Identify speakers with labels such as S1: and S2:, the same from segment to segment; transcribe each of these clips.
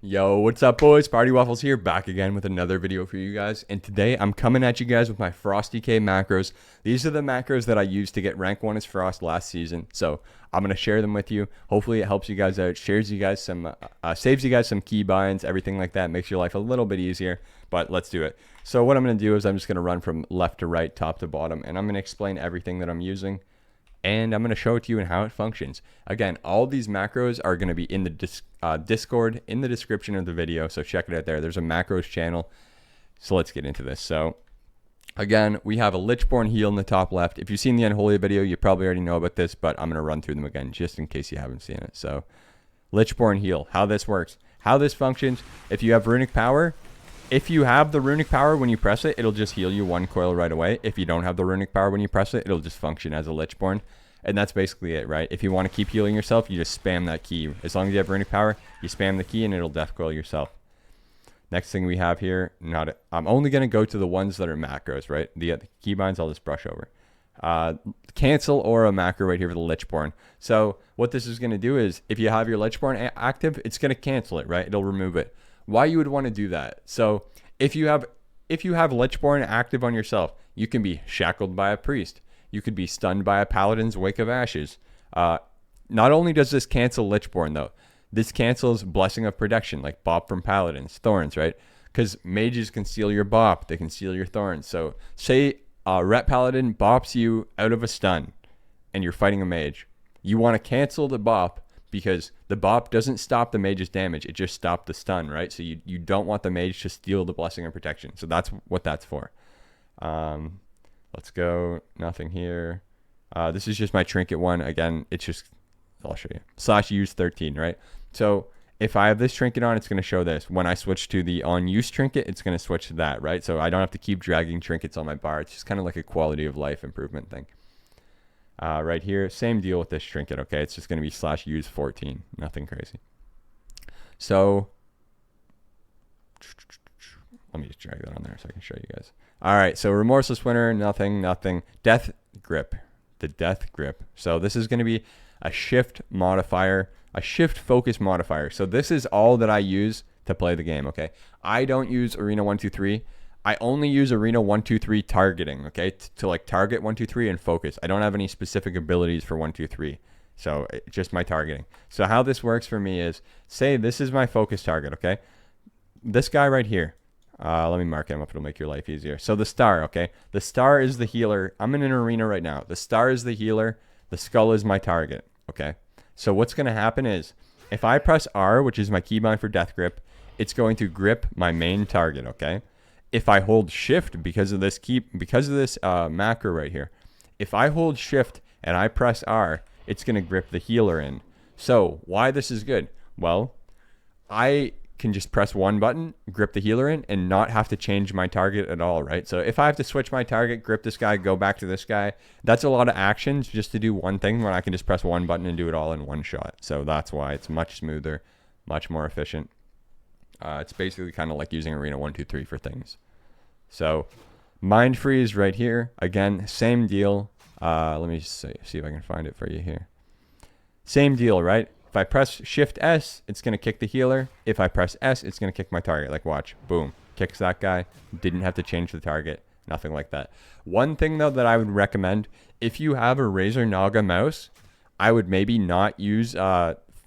S1: Yo, what's up, boys? Partywaffles here, back again with another video for you guys. And today I'm coming at you guys with my Frost decay macros. These are the macros that I used to get rank 1 as Frost last season. So I'm going to share them with you. Hopefully it helps you guys out, shares you guys some, saves you guys some key binds, everything like that. Makes your life a little bit easier, but let's do it. So what I'm going to do is I'm just going to run from left to right, top to bottom, and I'm going to explain everything that I'm using. And I'm going to show it to you and how it functions. Again, all these macros are going to be in the Discord in the description of the video, so check it out there. There's a macros channel. So let's get into this. So again, we have a Lichborne heal in the top left. If you've seen the Unholy video, you probably already know about this, but I'm going to run through them again just in case you haven't seen it. So Lichborne heal, how this works, how this functions. If you have runic power, if you have the runic power when you press it, it'll just heal you 1 coil right away. If you don't have the runic power when you press it, it'll just function as a Lichborne. And that's basically it, right? If you want to keep healing yourself, you just spam that key. As long as you have runic power, you spam the key and it'll death coil yourself. Next thing we have here, I'm only going to go to the ones that are macros, right? The keybinds I'll just brush over. Cancel or a macro right here for the Lichborne. So what this is going to do is, if you have your Lichborne active, it's going to cancel it, right? It'll remove it. Why you would want to do that? So if you have Lichborne active on yourself, you can be shackled by a priest. You could be stunned by a paladin's wake of ashes. Not only does this cancel Lichborne though, this cancels blessing of protection, like bop from paladins, thorns, right? Because mages can steal your bop, they can steal your thorns. So say ret paladin bops you out of a stun, and you're fighting a mage. You want to cancel the bop, because the bop doesn't stop the mage's damage. It just stopped the stun, right? So you don't want the mage to steal the blessing of protection. So that's what that's for. Let's go. Nothing here. This is just my trinket one. Again, it's just, I'll show you. /use 13, right? So if I have this trinket on, it's going to show this. When I switch to the on use trinket, it's going to switch to that, right? So I don't have to keep dragging trinkets on my bar. It's just kind of like a quality of life improvement thing. Right here, same deal with this trinket, okay? It's just going to be /use 14, nothing crazy. So let me just drag that on there so I can show you guys. All right, so remorseless winter, nothing. Death grip, the death grip. So this is going to be a shift modifier, a shift focus modifier. So this is all that I use to play the game, okay? I don't use Arena 1, 2, 3. I only use Arena 1, 2, 3 targeting, okay? To like target 1, 2, 3 and focus. I don't have any specific abilities for 1, 2, 3. So it's just my targeting. So how this works for me is, say this is my focus target, okay? This guy right here. Let me mark him up. It'll make your life easier. So the star, okay? The star is the healer. I'm in an arena right now. The star is the healer. The skull is my target, okay? So what's going to happen is, if I press R, which is my keybind for death grip, it's going to grip my main target, okay? If I hold shift because of this macro right here, if I hold shift and I press R, it's going to grip the healer in. So why this is good? Well, I can just press one button, grip the healer in, and not have to change my target at all, right? So if I have to switch my target, grip this guy, go back to this guy, that's a lot of actions just to do one thing when I can just press one button and do it all in one shot. So that's why it's much smoother, much more efficient. It's basically kind of like using Arena 1, 2, 3 for things. So mind freeze right here. Again, same deal. Let me see if I can find it for you here. Same deal, right? If I press Shift S, it's going to kick the healer. If I press S, it's going to kick my target. Like, watch. Boom. Kicks that guy. Didn't have to change the target. Nothing like that. One thing, though, that I would recommend, if you have a Razer Naga mouse, I would maybe not use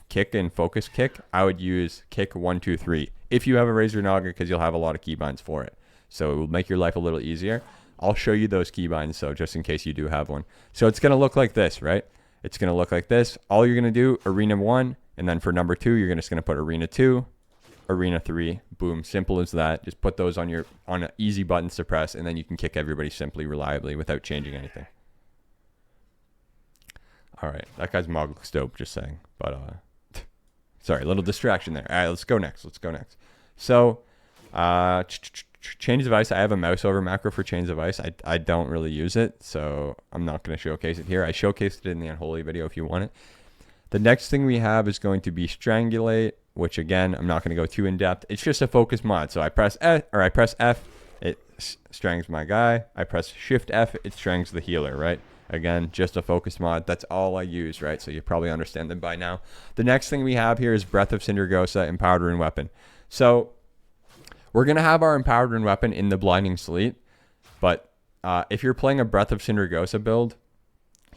S1: kick and focus kick. I would use kick 1, 2, 3. If you have a Razer Naga, because you'll have a lot of keybinds for it. So it will make your life a little easier. I'll show you those keybinds, so just in case you do have one. So it's going to look like this, right? It's going to look like this. All you're going to do, Arena 1, and then for number 2, you're just going to put Arena 2, Arena 3. Boom. Simple as that. Just put those on an easy buttons to press, and then you can kick everybody simply, reliably, without changing anything. All right. That guy's Mog looks dope, just saying. But, sorry, a little distraction there. All right, let's go next. So, Chains of Ice, I have a mouse over macro for Chains of Ice. I don't really use it, so I'm not going to showcase it here. I showcased it in the Unholy video if you want it. The next thing we have is going to be Strangulate, which again, I'm not going to go too in depth. It's just a focus mod. So I press F, it strangs my guy. I press Shift F, it strangs the healer, right? Again, just a focus mod. That's all I use, right? So you probably understand them by now. The next thing we have here is Breath of Sindragosa, Empowered Rune Weapon. So we're going to have our Empowered Rune Weapon in the Blinding Sleet. But if you're playing a Breath of Sindragosa build,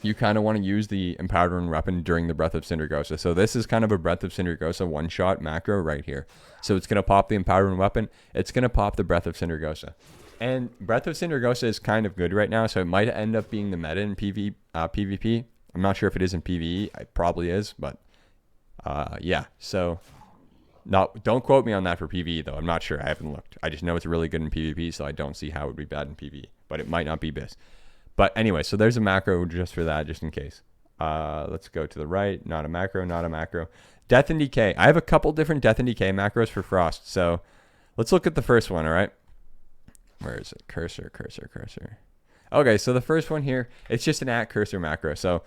S1: you kind of want to use the Empowered Rune Weapon during the Breath of Sindragosa. So this is kind of a Breath of Sindragosa one-shot macro right here. So it's going to pop the Empowered Rune Weapon. It's going to pop the Breath of Sindragosa. And Breath of Sindragosa is kind of good right now, so it might end up being the meta in PvP. I'm not sure if it is in PvE. It probably is, but yeah. So don't quote me on that for PvE, though. I'm not sure. I haven't looked. I just know it's really good in PvP, so I don't see how it would be bad in PvE. But it might not be BIS. But anyway, so there's a macro just for that, just in case. Let's go to the right. Not a macro, not a macro. Death and Decay. I have a couple different Death and Decay macros for Frost. So let's look at the first one, all right? Where is it? Cursor. Okay, so the first one here, it's just an @cursor macro. So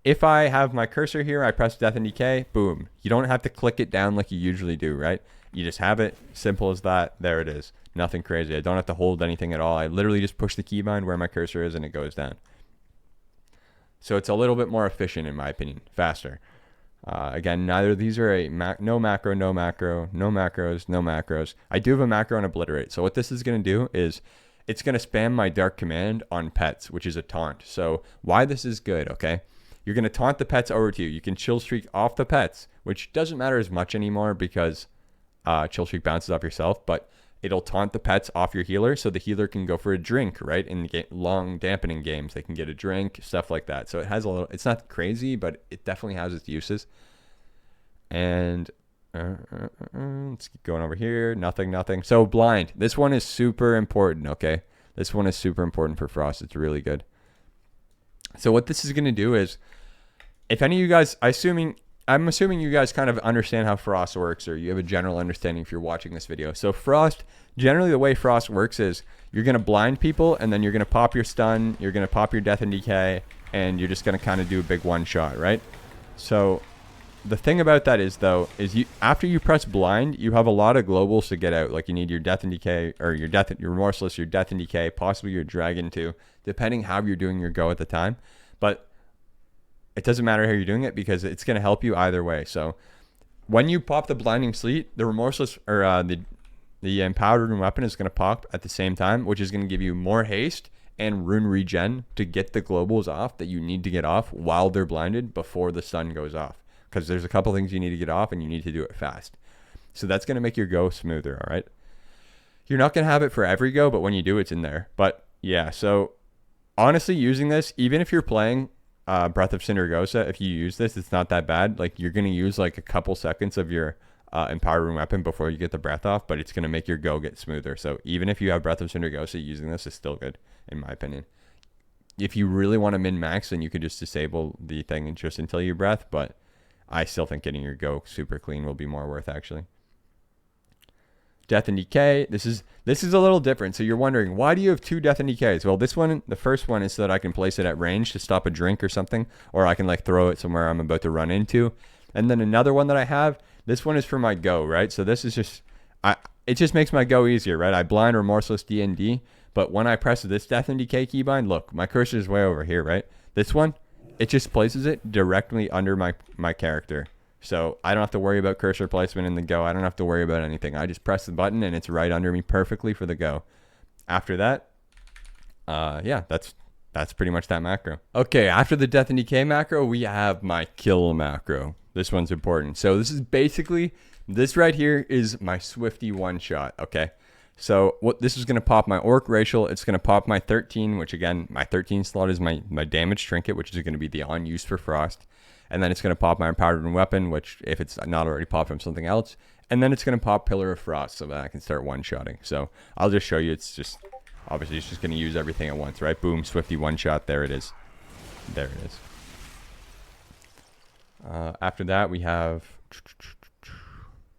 S1: if I have my cursor here, I press Death and Decay, boom. You don't have to click it down like you usually do, right? You just have it, simple as that. There it is. Nothing crazy. I don't have to hold anything at all. I literally just push the keybind where my cursor is and it goes down. So it's a little bit more efficient in my opinion, faster. Again, neither of these are no macro, no macros, no macros. I do have a macro on Obliterate. So what this is going to do is it's going to spam my Dark Command on pets, which is a taunt. So why this is good, okay? You're going to taunt the pets over to you. You can chill streak off the pets, which doesn't matter as much anymore because chill streak bounces off yourself, but it'll taunt the pets off your healer so the healer can go for a drink, right? In long dampening games, they can get a drink, stuff like that. So it has a little, it's not crazy, but it definitely has its uses. And let's keep going over here. Nothing. So blind. This one is super important, okay? This one is super important for Frost. It's really good. So what this is going to do is, if any of you guys, I'm assuming you guys kind of understand how Frost works, or you have a general understanding if you're watching this video. So Frost, generally the way Frost works is you're going to blind people, and then you're going to pop your stun, you're going to pop your Death and Decay, and you're just going to kind of do a big one shot, right? So the thing about that is, though, is after you press blind, you have a lot of globals to get out. Like you need your Death and Decay, or your Remorseless, your Death and Decay, possibly your Dragon too, depending how you're doing your go at the time. But it doesn't matter how you're doing it because it's going to help you either way. So when you pop the Blinding Sleet, the Remorseless, or the Empowered Rune Weapon is going to pop at the same time, which is going to give you more haste and rune regen to get the globals off that you need to get off while they're blinded before the sun goes off. Because there's a couple things you need to get off and you need to do it fast. So that's going to make your go smoother, all right? You're not going to have it for every go, but when you do, it's in there. But yeah, so honestly, using this, even if you're playing Breath of Sindragosa, if you use this, it's not that bad. Like you're going to use like a couple seconds of your Empowered Rune Weapon before you get the breath off, but it's going to make your go get smoother. So even if you have Breath of Sindragosa, using this is still good, in my opinion. If you really want to min-max, then you could just disable the thing and just until you breath, but I still think getting your go super clean will be more worth, actually. Death and Decay. This is a little different. So you're wondering, why do you have two Death and Decays? Well, this one, the first one is so that I can place it at range to stop a drink or something, or I can like throw it somewhere I'm about to run into. And then another one that I have, this one is for my go, right? So this is just, it just makes my go easier, right? I blind Remorseless D&D, but when I press this Death and Decay keybind, look, my cursor is way over here, right? This one, it just places it directly under my character. So I don't have to worry about cursor placement in the go. I don't have to worry about anything. I just press the button and it's right under me perfectly for the go. After that, yeah, that's pretty much that macro. Okay, after the Death and Decay macro, we have my kill macro. This one's important. So this is basically, this right here is my Swifty one-shot, okay? So what this is going to pop my Orc Racial. It's going to pop my 13, which again, my 13 slot is my damage trinket, which is going to be the on use for Frost. And then it's going to pop my Empowered Rune Weapon, which if it's not already popped from something else. And then it's going to pop Pillar of Frost so that I can start one-shotting. So I'll just show you. It's just, obviously it's just going to use everything at once, right? Boom, Swifty one-shot. There it is. There it is. After that, we have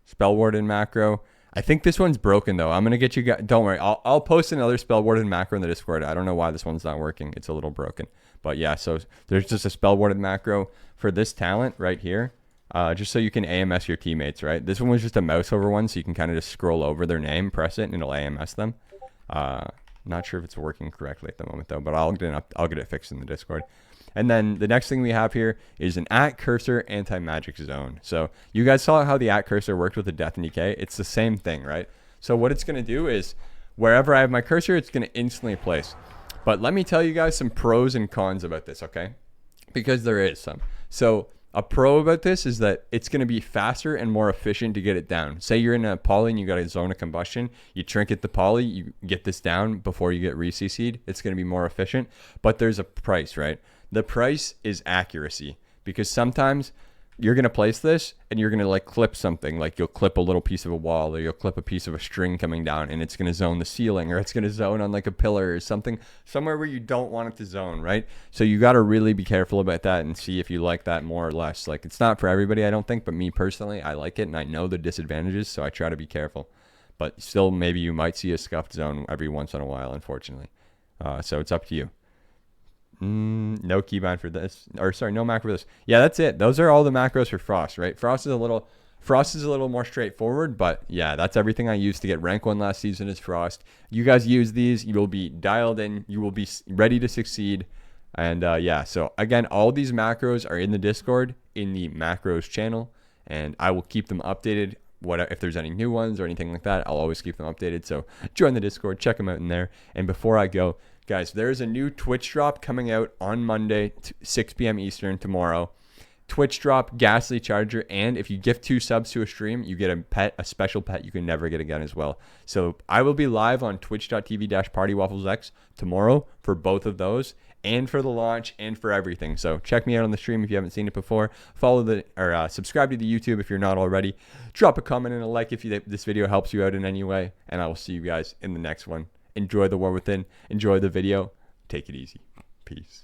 S1: Spell Warden macro. I think this one's broken though. I'm gonna get you guys. Don't worry. I'll post another Spell Warden macro in the Discord. I don't know why this one's not working. It's a little broken. But yeah, so there's just a Spell Warden macro for this talent right here, just so you can AMS your teammates. Right. This one was just a mouse over one, so you can kind of just scroll over their name, press it, and it'll AMS them. Not sure if it's working correctly at the moment though, but I'll get it fixed in the Discord. And then the next thing we have here is an at cursor anti-magic zone. So you guys saw how the at cursor worked with the death and decay. It's the same thing, right? So what it's going to do is wherever I have my cursor, it's going to instantly place. But let me tell you guys some pros and cons about this, okay? Because there is some. So a pro about this is that it's going to be faster and more efficient to get it down. Say you're in a poly and you got a zone of combustion, you trinket the poly, you get this down before you get re-CC'd. It's going to be more efficient, but there's a price, right? The price is accuracy, because sometimes you're going to place this and you're going to like clip something, like you'll clip a little piece of a wall, or you'll clip a piece of a string coming down, and it's going to zone the ceiling, or it's going to zone on like a pillar or something, somewhere where you don't want it to zone, right? So you got to really be careful about that and see if you like that more or less. Like, it's not for everybody, I don't think, but me personally, I like it and I know the disadvantages, so I try to be careful. But still, maybe you might see a scuffed zone every once in a while, unfortunately. So it's up to you. No keybind for this, or sorry, no macro for this. Yeah, that's it. Those are all the macros for Frost, right? Frost is a little more straightforward, but yeah, that's everything I used to get rank 1 last season is Frost. You guys use these, you will be dialed in, you will be ready to succeed. And yeah, so again, all these macros are in the Discord, in the macros channel, and I will keep them updated. If there's any new ones or anything like that, I'll always keep them updated. So join the Discord, check them out in there. And before I go, guys, there's a new Twitch drop coming out on Monday, 6 p.m. Eastern tomorrow. Twitch drop, Ghastly Charger, and if you gift 2 subs to a stream, you get a special pet you can never get again as well. So I will be live on twitch.tv/PartywafflesX tomorrow for both of those, and for the launch, and for everything. So check me out on the stream if you haven't seen it before. Subscribe to the YouTube if you're not already. Drop a comment and a like if this video helps you out in any way, and I will see you guys in the next one. Enjoy the War Within. Enjoy the video. Take it easy. Peace.